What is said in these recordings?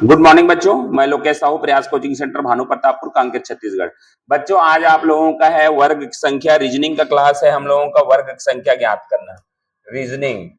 Good morning बच्चों, मैं लोकेश साहू, प्रयास कोचिंग सेंटर, भानु प्रतापपुर, कांकेर, छत्तीसगढ़। बच्चों आज आप लोगों का है वर्ग संख्या रीजनिंग का क्लास है। हम लोगों का वर्ग संख्या ज्ञात करना, रीजनिंग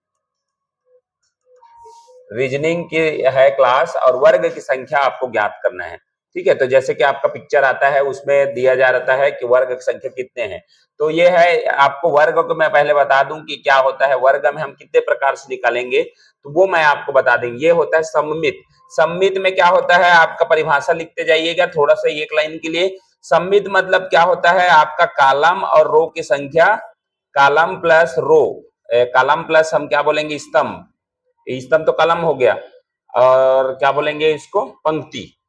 की है क्लास और वर्ग की संख्या आपको ज्ञात करना है। ठीक है, तो जैसे कि आपका पिक्चर आता है उसमें दिया जा रहता है कि वर्ग की संख्या कितने हैं। तो ये है आपको वर्ग को मैं पहले बता दूं कि क्या होता है। वर्ग में हम कितने प्रकार से निकालेंगे तो वो मैं आपको बता देंगे। ये होता है सममित। सममित में क्या होता है, आपका परिभाषा लिखते जाइएगा थोड़ा सा एक लाइन के लिए। सममित मतलब क्या होता है, आपका कॉलम और रो की संख्या, कॉलम प्लस रो, कॉलम प्लस हम क्या बोलेंगे स्तंभ, स्तंभ तो कॉलम हो गया, और क्या बोलेंगे इसको पंक्ति।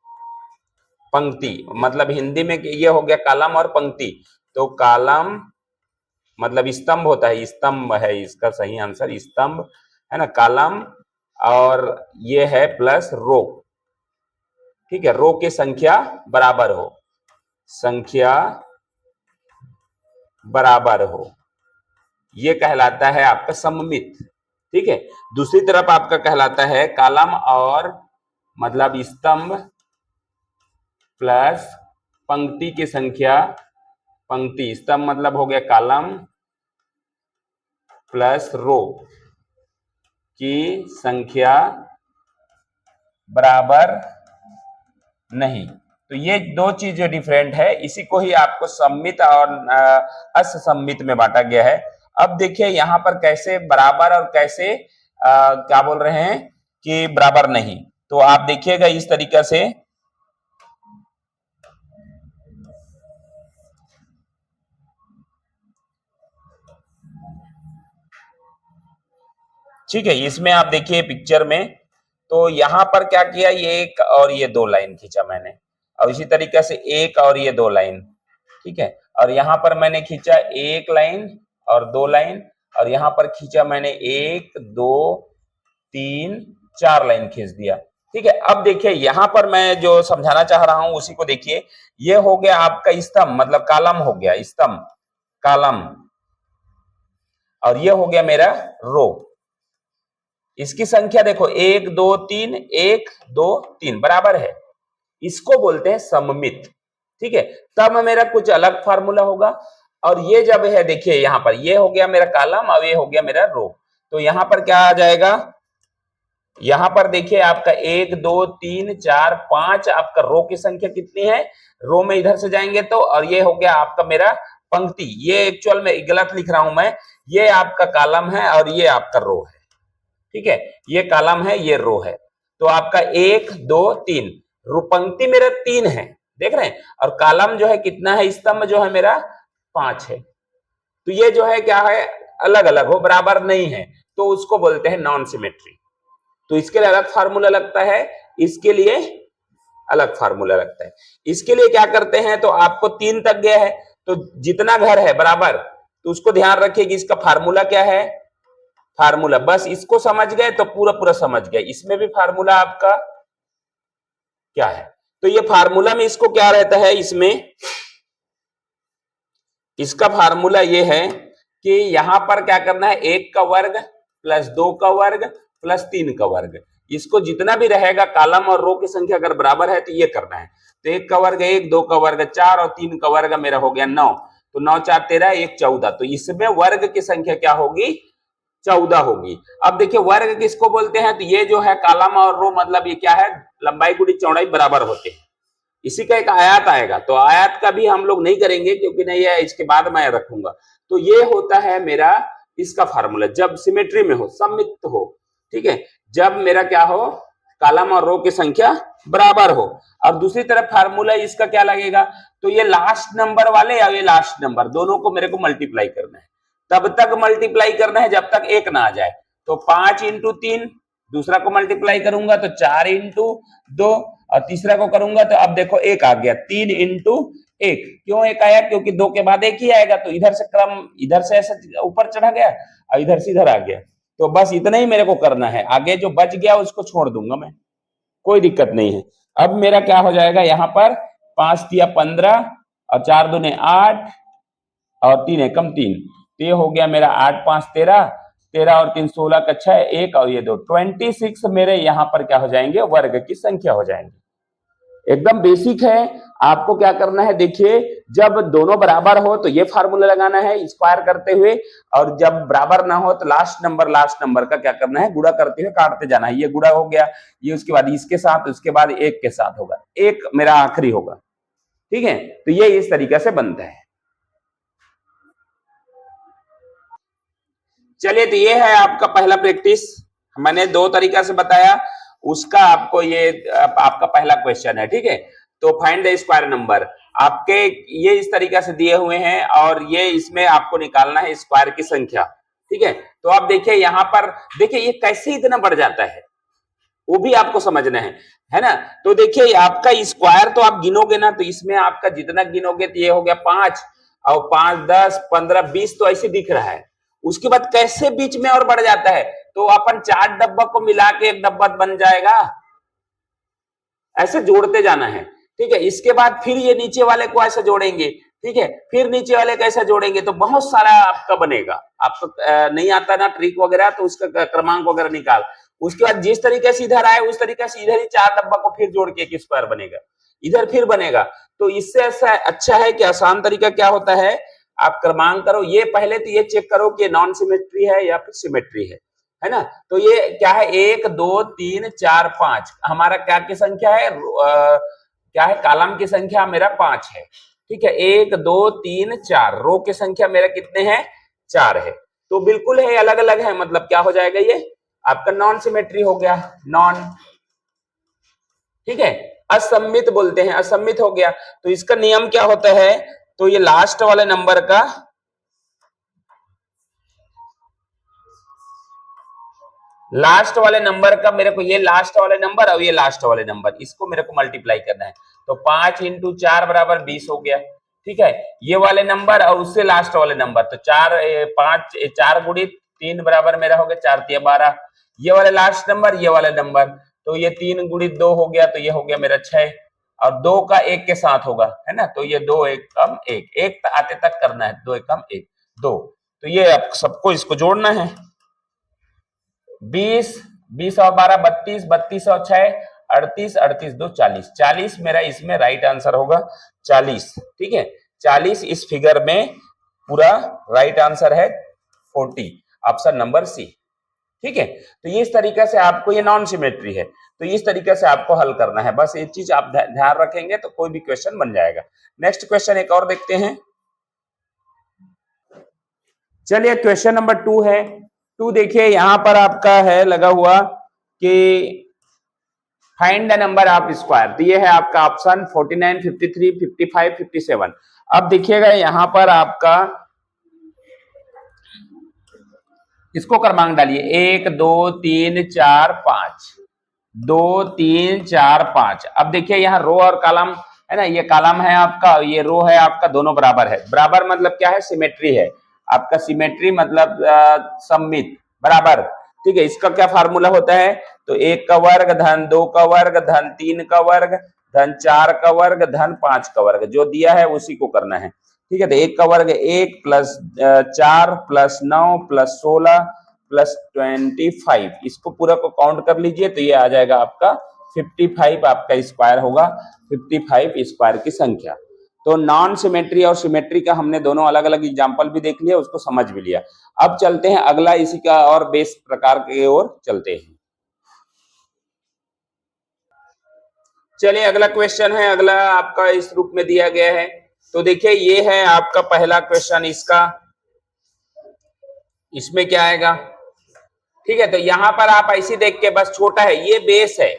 पंक्ति मतलब हिंदी में ये हो गया कॉलम और पंक्ति। तो कॉलम मतलब स्तंभ होता है, स्तंभ है इसका सही आंसर, स्तंभ है ना, कॉलम और ये है प्लस रो। ठीक है, रो की संख्या बराबर हो, संख्या बराबर हो, ये कहलाता है आपका सममित। ठीक है, दूसरी तरफ आपका कहलाता है कॉलम और मतलब स्तंभ प्लस पंक्ति की संख्या, पंक्ति स्तंभ मतलब हो गया कॉलम प्लस रो की संख्या बराबर नहीं। तो ये दो चीज जो डिफरेंट है, इसी को ही आपको सम्मित और असम्मित में बांटा गया है। अब देखिए यहां पर कैसे बराबर और कैसे क्या बोल रहे हैं कि बराबर नहीं। तो आप देखिएगा इस तरीके से, ठीक है, इसमें आप देखिए पिक्चर में, तो यहां पर क्या किया, ये एक और ये दो लाइन खींचा मैंने, और इसी तरीके से एक और ये दो लाइन। ठीक है, और यहां पर मैंने खींचा एक लाइन और दो लाइन, और यहां पर खींचा मैंने एक दो तीन चार लाइन खींच दिया। ठीक है, अब देखिए यहां पर मैं जो समझाना चाह रहा हूं उसी को देखिए। ये हो गया आपका स्तंभ मतलब कॉलम हो गया, स्तंभ कॉलम, और ये हो गया मेरा रो। इसकी संख्या देखो एक दो तीन, एक दो तीन बराबर है, इसको बोलते हैं सममित। ठीक है, तब मेरा कुछ अलग फार्मूला होगा। और ये जब है देखिए यहां पर ये हो गया मेरा कॉलम और ये हो गया मेरा रो, तो यहां पर क्या आ जाएगा, यहां पर देखिए आपका एक दो तीन चार पांच, आपका रो की संख्या कितनी है, रो में इधर से जाएंगे तो, और ये हो गया आपका मेरा पंक्ति। ये एक्चुअल में गलत लिख रहा हूं मैं, ये आपका कॉलम है और ये आपका रो है। ठीक है, ये कॉलम है ये रो है। तो आपका एक दो तीन, रो पंक्ति मेरा तीन है देख रहे हैं, और कॉलम जो है कितना है, स्तंभ जो है मेरा पांच है। तो ये जो है क्या है, अलग अलग हो, बराबर नहीं है, तो उसको बोलते हैं नॉन सिमेट्री। तो इसके लिए अलग फार्मूला लगता है, इसके लिए अलग फार्मूला लगता है। इसके लिए क्या करते हैं, तो आपको तीन तक गया है तो जितना घर है बराबर, तो उसको ध्यान रखिए कि इसका फार्मूला क्या है, फार्मूला बस इसको समझ गए तो पूरा पूरा समझ गए। इसमें भी फार्मूला आपका क्या है, तो ये फार्मूला में इसको क्या रहता है, इसमें इसका फार्मूला ये है कि यहां पर क्या करना है, एक का वर्ग प्लस दो का वर्ग प्लस तीन का वर्ग, इसको जितना भी रहेगा कॉलम और रो की संख्या अगर बराबर है तो ये करना है। तो एक का वर्ग एक, दो का वर्ग चार और तीन का वर्ग मेरा हो गया नौ, तो नौ चार तेरह एक चौदह, तो इसमें वर्ग की संख्या क्या होगी, 14 होगी। अब देखिए वर्ग किसको बोलते हैं, तो ये जो है कॉलम और रो मतलब ये क्या है, लंबाई गुणी चौड़ाई बराबर होते हैं। इसी का एक आयत आएगा, तो आयत का भी हम लोग नहीं करेंगे क्योंकि नहीं है, इसके बाद मैं रखूंगा। तो ये होता है मेरा इसका फार्मूला जब सिमेट्री में हो, सममित हो। ठीक है, जब मेरा क्या हो, कॉलम और रो की संख्या बराबर हो। और दूसरी तरफ फार्मूला इसका क्या लगेगा, तो ये लास्ट नंबर वाले या ये लास्ट नंबर दोनों को मेरे को मल्टीप्लाई करना है, तब तक मल्टीप्लाई करना है जब तक एक ना आ जाए। तो 5 इंटू तीन, दूसरा को मल्टीप्लाई करूंगा तो 4 इंटू दो, और तीसरा को करूंगा तो अब देखो एक आ गया, 3 इंटू एक। क्यों एक आया, क्योंकि दो के बाद एक ही आएगा, तो इधर से क्रम इधर से ऐसे ऊपर चढ़ा गया और इधर से इधर आ गया। तो बस इतना ही मेरे को करना है, आगे जो बच गया उसको छोड़ दूंगा मैं, कोई दिक्कत नहीं है। अब मेरा क्या हो जाएगा, यहाँ पर 5 तिया 15 और 4 दूने 8 और 3 एकम 3, तो ये हो गया मेरा 8 5 13, 13 और 3 16 का 6, 1 और ये 2, 26 मेरे यहाँ पर क्या हो जाएंगे, वर्ग की संख्या हो जाएंगे। एकदम बेसिक है। आपको क्या करना है, देखिए जब दोनों बराबर हो तो ये फार्मूला लगाना है स्क्वायर करते हुए, और जब बराबर ना हो तो लास्ट नंबर का क्या करना है, गुणा करते हुए काटते जाना है। ये गुणा हो गया, ये उसके बाद इसके साथ, उसके बाद एक के साथ होगा, एक मेरा आखिरी होगा। ठीक है, तो ये इस तरीके से बनता है। चलिए, तो ये है आपका पहला प्रैक्टिस, मैंने 2 तरीका से बताया, उसका आपको ये आपका पहला क्वेश्चन है। ठीक है, तो फाइंड द स्क्वायर नंबर, आपके ये इस तरीका से दिए हुए हैं और ये इसमें आपको निकालना है स्क्वायर की संख्या। ठीक है, तो आप देखिए यहाँ पर, देखिए ये कैसे इतना बढ़ जाता है वो भी आपको समझना है ना। तो देखिए आपका स्क्वायर तो आप गिनोगे ना, तो इसमें आपका जितना गिनोगे तो ये हो गया 5 और 5 10 15 20 तो ऐसे दिख रहा है। उसके बाद कैसे बीच में और बढ़ जाता है, तो अपन 4 डब्बा को मिला के एक डब्बा बन जाएगा, ऐसे जोड़ते जाना है। ठीक है, इसके बाद फिर ये नीचे वाले को ऐसे जोड़ेंगे। ठीक है, फिर नीचे वाले कैसे जोड़ेंगे, तो बहुत सारा आपका बनेगा। आपको नहीं आता ना ट्रिक वगैरह, तो उसका क्रमांक वगैरह निकाल, उसके बाद जिस तरीके से इधर आए उस तरीके से इधर ही 4 डब्बा को फिर जोड़ के एक स्क्वायर बनेगा, इधर फिर बनेगा। तो इससे ऐसा अच्छा है कि आसान तरीका क्या होता है, आप क्रमांक करो, ये पहले तो ये चेक करो कि नॉन सिमेट्री है या फिर सिमेट्री है ना। तो ये क्या है, 1 2 3 4 5 हमारा क्या की संख्या है, क्या है, कॉलम की संख्या मेरा 5 है। ठीक है, 1 2 3 4, रो की संख्या मेरा कितने हैं, 4 है। तो बिल्कुल है, अलग अलग है, मतलब क्या हो जाएगा, ये आपका नॉन सिमेट्री हो गया, नॉन। ठीक है, असममित बोलते हैं, असममित हो गया। तो इसका नियम क्या होता है, तो ये लास्ट वाले नंबर का मेरे को ये लास्ट वाले नंबर और ये लास्ट वाले नंबर, इसको मेरे को मल्टीप्लाई करना है। तो 5 इंटू 4 बराबर 20 हो गया। ठीक है, ये वाले नंबर और उससे लास्ट वाले नंबर, तो 4 गुणित 3 बराबर मेरा हो गया 4 3 12। ये वाले लास्ट नंबर, ये वाले नंबर, तो ये 3 गुणित 2 हो गया, तो ये हो गया मेरा 6, और 2 का 1 के साथ होगा, है ना। तो ये 2 1 कम 1, 1 आते तक करना है, 2 1 कम 1 2। तो ये आप सबको इसको जोड़ना है, 20 20 और 12 32, 32 और 6 38, 38 2 40, 40 मेरा इसमें राइट आंसर होगा, 40। ठीक है, 40 इस फिगर में पूरा राइट आंसर है 40, ऑप्शन नंबर सी। ठीक है, तो ये इस तरीके से आपको, ये नॉन सिमेट्री है, तो इस तरीके से आपको हल करना है। बस एक चीज आप ध्यान रखेंगे तो कोई भी क्वेश्चन बन जाएगा। नेक्स्ट क्वेश्चन एक और देखते हैं। चलिए, क्वेश्चन नंबर 2 है। 2 देखिए यहां पर आपका है लगा हुआ कि find the number of square, तो ये है आपका ऑप्शन 49 53 55 57। अब देखिएगा यहां पर आपका इसको क्रमांक डालिए, 1 2 3 4 5, 2 3 4 5। अब देखिए यहाँ रो और कॉलम है ना, ये कॉलम है आपका, ये रो है आपका, दोनों बराबर है। बराबर मतलब क्या है, सिमेट्री है आपका, सिमेट्री मतलब सममित, बराबर। ठीक है, इसका क्या फार्मूला होता है, तो 1 का वर्ग धन 2 का वर्ग धन 3 का वर्ग धन 4 का वर्ग धन 5 का वर्ग, जो दिया है उसी को करना है। ठीक है, तो 1 का वर्ग 1 प्लस 4 प्लस 9 प्लस 16 प्लस 25, इसको पूरा को काउंट कर लीजिए, तो ये आ जाएगा आपका 55, आपका स्क्वायर होगा 55 स्क्वायर की संख्या। तो नॉन सिमेट्री और सिमेट्री का हमने दोनों अलग अलग एग्जांपल भी देख लिया, उसको समझ भी लिया। अब चलते हैं अगला, इसी का और बेस प्रकार की ओर चलते हैं। चलिए, अगला क्वेश्चन है, अगला आपका इस रूप में दिया गया है। तो देखिए ये है आपका पहला क्वेश्चन, इसमें क्या आएगा। ठीक है, तो यहां पर आप ऐसे देख के, बस छोटा है, ये बेस है,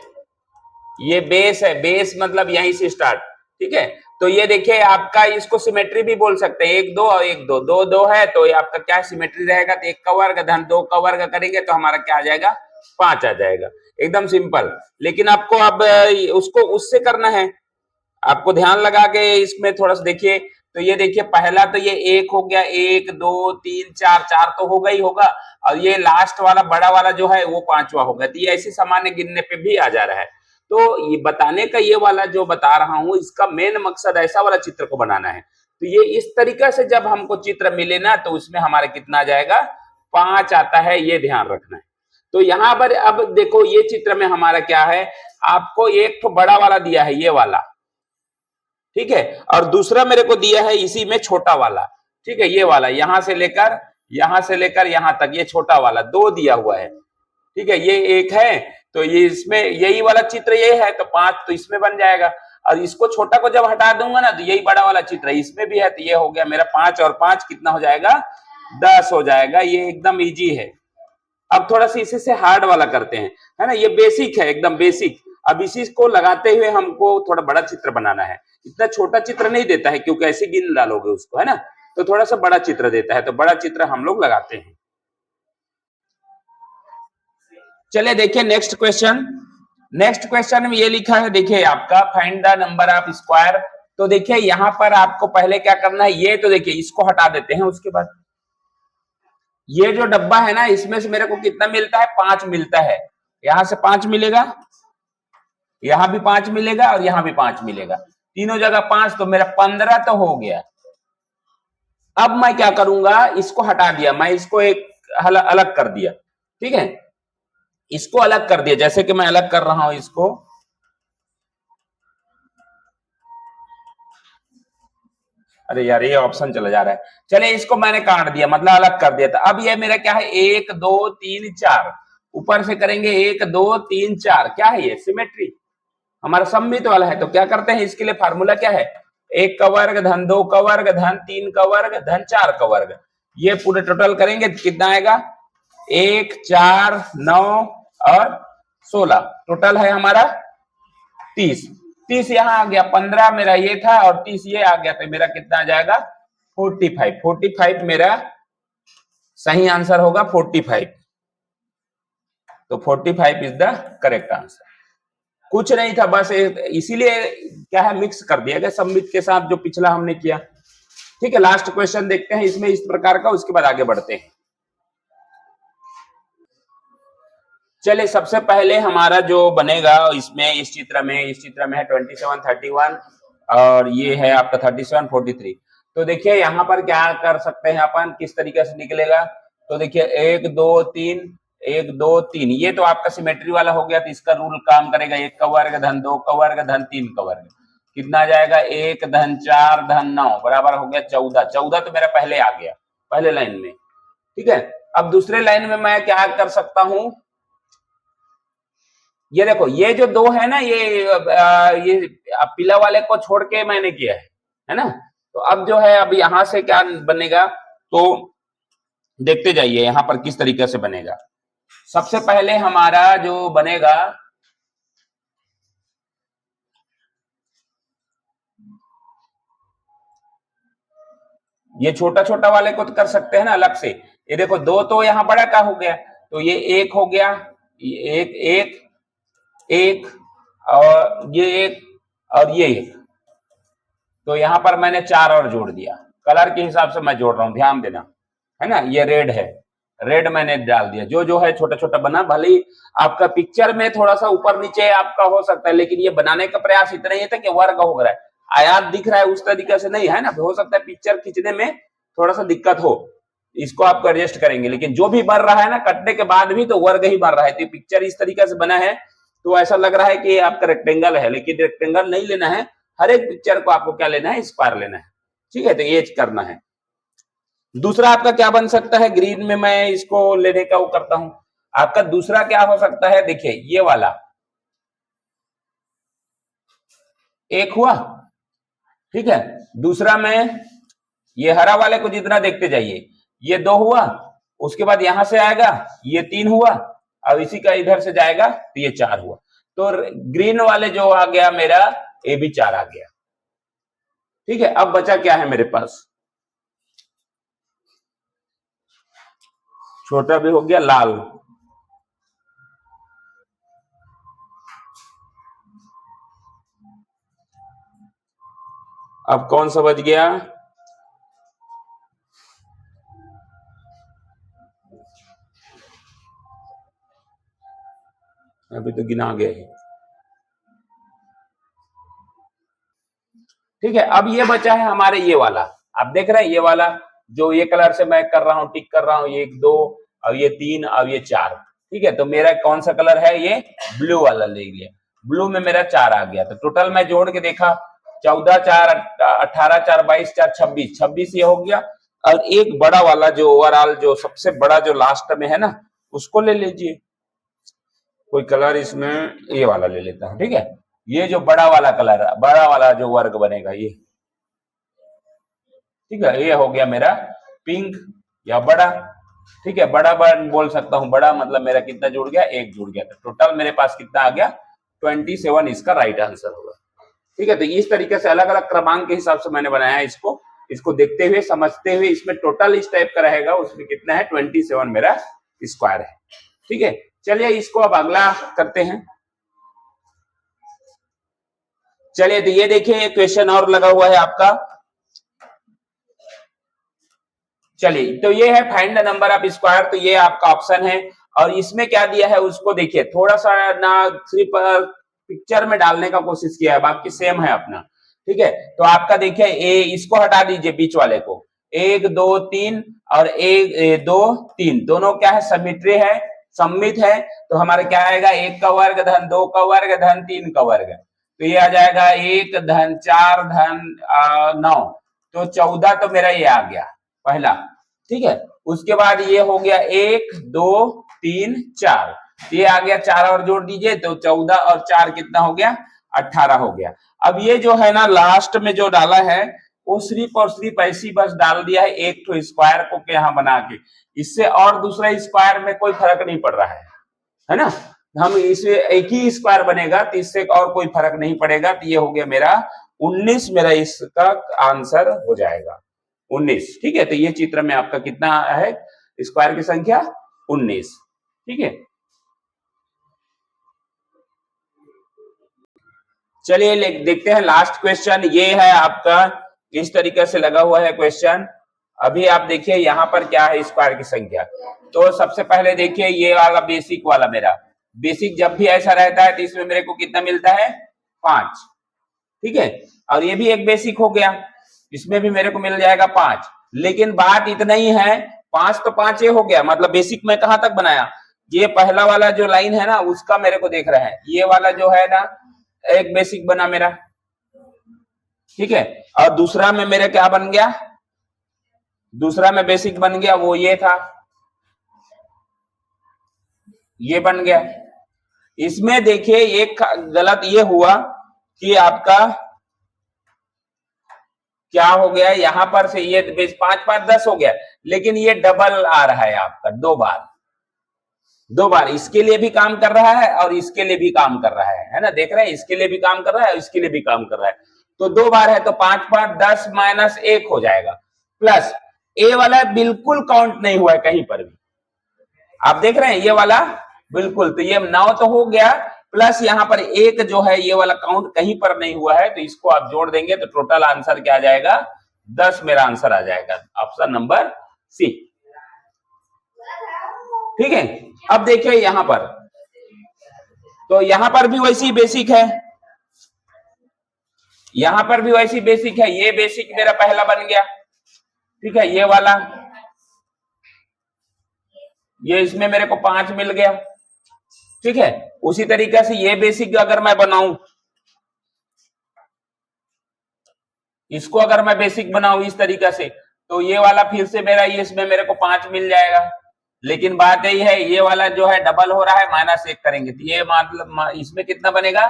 ये बेस है, बेस मतलब यहीं से स्टार्ट। ठीक है, तो ये देखिए आपका, इसको सिमेट्री भी बोल सकते हैं, 1 2 और 1 2 2 2 है, तो ये आपका क्या सिमेट्री रहेगा, तो 1 का वर्ग धन 2 का वर्ग करेंगे तो हमारा क्या आ जाएगा, 5 आ जाएगा, एकदम सिंपल। लेकिन आपको अब उसको उससे करना है, आपको ध्यान लगा के इसमें थोड़ा सा देखिए। तो ये देखिए पहला तो ये 1 हो गया, 1 2 3 4, 4 तो होगा ही होगा, और ये लास्ट वाला बड़ा वाला जो है वो 5वां होगा। तो ये ऐसे सामान्य गिनने पे भी आ जा रहा है। तो ये बताने का, ये वाला जो बता रहा हूं, इसका मेन मकसद ऐसा वाला चित्र को बनाना है। तो ये इस तरीका से जब हमको चित्र मिले ना, तो उसमें हमारा कितना आ जाएगा, 5 आता है, ये ध्यान रखना है। तो यहाँ पर अब देखो ये चित्र में हमारा क्या है, आपको एक तो बड़ा वाला दिया है ये वाला, ठीक है, और दूसरा मेरे को दिया है इसी में छोटा वाला, ठीक है, ये वाला यहां से लेकर यहां तक, ये छोटा वाला 2 दिया हुआ है, ठीक है, ये एक है, तो ये इसमें यही वाला चित्र ये है, तो 5 तो इसमें बन जाएगा, और इसको छोटा को जब हटा दूंगा ना तो यही बड़ा वाला चित्र है, इसमें भी है, तो ये हो गया मेरा 5 और 5 कितना हो जाएगा, 10 हो जाएगा। ये एकदम इजी है। अब थोड़ा सा इसी से हार्ड वाला करते हैं, है ना, ये बेसिक है, एकदम बेसिक। अब इसी को लगाते हुए हमको थोड़ा बड़ा चित्र बनाना है। इतना छोटा चित्र नहीं देता है क्योंकि ऐसे गिन डालोगे उसको, है ना, तो थोड़ा सा बड़ा चित्र देता है, तो बड़ा चित्र हम लोग लगाते हैं। चलिए देखिए नेक्स्ट क्वेश्चन। नेक्स्ट क्वेश्चन में ये लिखा है, देखिए आपका find the number of square. तो देखिए यहां पर आपको पहले क्या करना है, ये तो देखिए इसको हटा देते हैं, उसके बाद ये जो डब्बा है ना, इसमें से मेरे को कितना मिलता है, 5 मिलता है। यहां से 5 मिलेगा, यहां भी 5 मिलेगा और यहां भी 5 मिलेगा, तीनों जगह 5, तो मेरा 15 तो हो गया। अब मैं क्या करूंगा, इसको हटा दिया, मैं इसको एक अलग कर दिया, ठीक है, इसको अलग कर दिया, जैसे कि मैं अलग कर रहा हूं इसको, अरे यार ये ऑप्शन चला जा रहा है, चलिए इसको मैंने काट दिया, मतलब अलग कर दिया था। अब ये मेरा क्या है, 1 2 3 4, ऊपर से करेंगे 1 2 3 4, क्या है ये, सिमेट्री, हमारा सममित वाला है। तो क्या करते हैं, इसके लिए फार्मूला क्या है, 1 का वर्ग धन 2 का वर्ग धन 3 का वर्ग धन 4 का वर्ग, ये पूरे टोटल करेंगे कितना आएगा, 1 4 9 और 16, टोटल है हमारा 30। 30 यहाँ आ गया, 15 मेरा ये था और 30 ये आ गया, तो मेरा कितना आ जाएगा, 45। 45 मेरा सही आंसर होगा, 45। तो 45 इज द करेक्ट आंसर। कुछ नहीं था, बस इसीलिए क्या है, मिक्स कर दिया गया सममित के साथ, जो पिछला हमने किया। ठीक है, लास्ट क्वेश्चन देखते हैं इसमें इस प्रकार का, उसके बाद आगे बढ़ते हैं। चलिए सबसे पहले हमारा जो बनेगा इसमें, इस चित्र में है 27 31 और ये है आपका 37 43। तो देखिए यहाँ पर क्या कर सकते हैं अपन, किस तरीके से निकलेगा। तो देखिए 1 2 3 1 2 3, ये तो आपका सिमेट्री वाला हो गया, तो इसका रूल काम करेगा, 1 का वर्ग धन 2 का वर्ग धन 3 का वर्ग, कितना आ जाएगा, 1 धन 4 धन 9 बराबर हो गया 14। 14 तो मेरा पहले आ गया, पहले लाइन में, ठीक है। अब दूसरे लाइन में मैं क्या कर सकता हूं, ये देखो ये जो 2 है ना, ये पीला वाले को छोड़ के मैंने किया है ना। तो अब जो है, अब यहां से क्या बनेगा, तो देखते जाइए यहां पर किस तरीके से बनेगा। सबसे पहले हमारा जो बनेगा, ये छोटा छोटा वाले को तो कर सकते हैं ना अलग से। ये देखो 2 तो यहाँ बड़ा का हो गया, तो ये 1 हो गया, ये 1 1 1 और ये 1 और ये 1, तो यहां पर मैंने 4 और जोड़ दिया। कलर के हिसाब से मैं जोड़ रहा हूं, ध्यान देना, है ना। ये रेड है, रेड मैंने डाल दिया, जो है छोटा छोटा बना। भले ही आपका पिक्चर में थोड़ा सा ऊपर नीचे आपका हो सकता है, लेकिन ये बनाने का प्रयास इतना ही था कि वर्ग हो रहा है, आयात दिख रहा है, उस तरीके से नहीं है ना। हो सकता है पिक्चर खींचने में थोड़ा सा दिक्कत हो, इसको आपको एडजस्ट करेंगे, लेकिन जो भी बन रहा है ना, कटने के बाद भी तो वर्ग ही बन रहा है। तो पिक्चर इस तरीके से बना है, तो ऐसा लग रहा है कि आपका रेक्टेंगल है, लेकिन रेक्टेंगल नहीं लेना है, हर एक पिक्चर को आपको क्या लेना है, स्क्वायर लेना है, ठीक है। तो ये करना है। दूसरा आपका क्या बन सकता है, ग्रीन में मैं इसको लेने का वो करता हूं। आपका दूसरा क्या हो सकता है, देखिए ये वाला 1 हुआ, ठीक है। दूसरा में ये हरा वाले को जितना देखते जाइए, ये 2 हुआ, उसके बाद यहां से आएगा ये 3 हुआ, अब इसी का इधर से जाएगा तो ये 4 हुआ। तो ग्रीन वाले जो आ गया मेरा, ये भी 4 आ गया, ठीक है। अब बचा क्या है मेरे पास, छोटा भी हो गया, लाल। अब कौन सा बच गया, अभी तो गिना गया है, ठीक है। अब ये बचा है हमारे ये वाला, आप देख रहे हैं ये वाला, जो ये कलर से मैं कर रहा हूं, टिक कर रहा हूं, 1 2 और ये 3 और ये 4। ठीक है, तो मेरा कौन सा कलर है, ये ब्लू वाला ले लिया, ब्लू में मेरा 4 आ गया। तो टोटल मैं जोड़ के देखा 14 4 18 4 22 4 26, 26 ये हो गया। और एक बड़ा वाला जो ओवरऑल जो सबसे बड़ा जो लास्ट में है ना, उसको ले लीजिए। कोई कलर इसमें ये वाला ले लेता हूं। ठीक है, ये जो बड़ा वाला कलर, बड़ा वाला जो वर्ग बनेगा ये, ठीक है, ये हो गया मेरा पिंक या बड़ा। ठीक है, बड़ा बोल सकता हूं, बड़ा मतलब मेरा कितना जुड़ गया, 1 जुड़ गया। तो टोटल मेरे पास कितना आ गया, 27 इसका राइट आंसर होगा। ठीक है, तो इस तरीके से अलग अलग क्रमांक के हिसाब से मैंने बनाया इसको देखते हुए समझते हुए, इसमें टोटल इस टाइप का रहेगा, उसमें कितना है 27 मेरा स्क्वायर है। ठीक है, चलिए इसको अब अगला करते हैं। चलिए तो ये देखिए क्वेश्चन और लगा हुआ है आपका। चलिए तो ये है find the number of square, तो ये आपका ऑप्शन है। और इसमें क्या दिया है उसको देखिए, थोड़ा सा ना सिर्फ पिक्चर में डालने का कोशिश किया है, बाकी सेम है अपना। ठीक है, तो आपका देखिए ए, इसको हटा दीजिए बीच वाले को, 1 2 3 और 1 2 3 दोनों क्या है, समिट्री है, सम्मित है। तो हमारा क्या आएगा, 1 का वर्ग धन 2 का वर्ग धन 3 का वर्ग। तो ये आ जाएगा 1 धन 4 धन 9, तो 14 तो मेरा ये आ गया पहला। ठीक है, उसके बाद ये हो गया 1 2 3 4, ये आ गया 4 और जोड़ दीजिए तो 14 और 4 कितना हो गया, 18 हो गया। अब ये जो है ना लास्ट में जो डाला है वो सिर्फ और सिर्फ ऐसी बस डाल दिया है एक तो स्क्वायर को यहाँ बना के, इससे और दूसरा स्क्वायर में कोई फर्क नहीं पड़ रहा है ना। हम इसे एक ही स्क्वायर बनेगा तो इससे और कोई फर्क नहीं पड़ेगा। तो ये हो गया मेरा 19, मेरा इसका आंसर हो जाएगा 19। ठीक है, तो ये चित्र में आपका कितना है स्क्वायर की संख्या, 19। ठीक है, चलिए देखते हैं लास्ट क्वेश्चन। ये है आपका इस तरीके से लगा हुआ है क्वेश्चन। अभी आप देखिए यहाँ पर क्या है स्क्वायर की संख्या। तो सबसे पहले देखिए ये वाला बेसिक वाला, मेरा बेसिक जब भी ऐसा रहता है तो इसमें मेरे को कितना मिलता है, 5। ठीक है, और ये भी एक बेसिक हो गया, इसमें भी मेरे को मिल जाएगा 5। लेकिन बात इतना ही है, 5 तो 5 ये हो गया, मतलब बेसिक में कहां तक बनाया, ये पहला वाला जो लाइन है ना उसका मेरे को देख रहा है, ये वाला जो है ना एक बेसिक बना मेरा। ठीक है, और दूसरा में मेरा क्या बन गया, दूसरा में बेसिक बन गया वो ये था, ये बन गया। इसमें देखिए एक गलत ये हुआ कि आपका क्या हो गया, यहां पर से ये 5 5 10 हो गया, लेकिन ये डबल आ रहा है आपका, दो बार इसके लिए भी काम कर रहा है और इसके लिए भी काम कर रहा है ना, देख रहे हैं, इसके लिए भी काम कर रहा है और इसके लिए भी काम कर रहा है। तो 2 बार है तो 5 5 10 माइनस 1 हो जाएगा, प्लस ए वाला बिल्कुल काउंट नहीं हुआ है कहीं पर भी, आप देख रहे हैं ये वाला बिल्कुल, तो ये 9 तो हो गया, प्लस यहाँ पर एक जो है ये वाला काउंट कहीं पर नहीं हुआ है, तो इसको आप जोड़ देंगे तो टोटल आंसर क्या आ जाएगा, 10 मेरा आंसर आ जाएगा, ऑप्शन नंबर सी। ठीक है, अब देखिए यहां पर, तो यहां पर भी वैसी बेसिक है, यहां पर भी वैसी बेसिक है, ये बेसिक मेरा पहला बन गया। ठीक है, ये वाला, ये इसमें मेरे को 5 मिल गया। ठीक है, उसी तरीके से ये बेसिक अगर मैं बनाऊं, इसको अगर मैं बेसिक बनाऊं इस तरीके से, तो ये वाला फिर से मेरा ये इसमें मेरे को 5 मिल जाएगा। लेकिन बात यही है ये वाला जो है डबल हो रहा है, -1 करेंगे तो ये मतलब इसमें कितना बनेगा,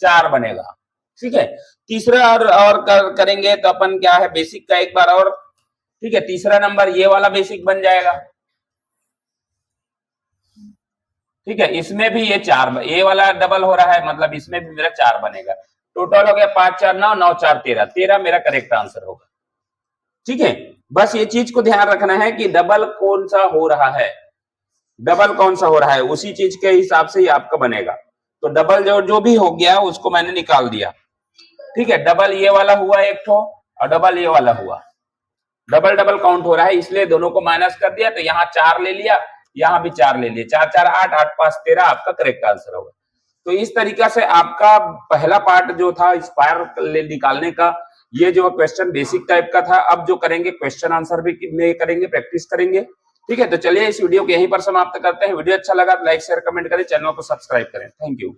4 बनेगा। ठीक है, तीसरा और करेंगे तो अपन क्या है बेसिक का एक बार और। ठीक है, तीसरा नंबर ये वाला बेसिक बन जाएगा। ठीक है, इसमें भी ये 4, ये वाला डबल हो रहा है, मतलब इसमें भी मेरा 4 बनेगा। टोटल हो गया 5 4 9 9 4 13, 13 मेरा करेक्ट आंसर होगा। ठीक है, बस ये चीज को ध्यान रखना है कि डबल कौन सा हो रहा है, डबल कौन सा हो रहा है, उसी चीज के हिसाब से ही आपका बनेगा। तो डबल जो भी हो गया उसको मैंने निकाल दिया। ठीक है, डबल ये वाला हुआ एक ठो और डबल ये वाला हुआ, डबल डबल काउंट हो रहा है, इसलिए दोनों को माइनस कर दिया, तो यहाँ 4 ले लिया, यहाँ भी 4 ले लिए, 4 4 8 8 5 13 आपका करेक्ट आंसर होगा। तो इस तरीका से आपका पहला पार्ट जो था स्क्वायर निकालने का, ये जो क्वेश्चन बेसिक टाइप का था। अब जो करेंगे क्वेश्चन आंसर भी में करेंगे, प्रैक्टिस करेंगे, ठीक है, तो चलिए इस वीडियो को यहीं पर समाप्त करते हैं। वीडियो अच्छा लगा तो लाइक शेयर कमेंट करें, चैनल को सब्सक्राइब करें। Thank you.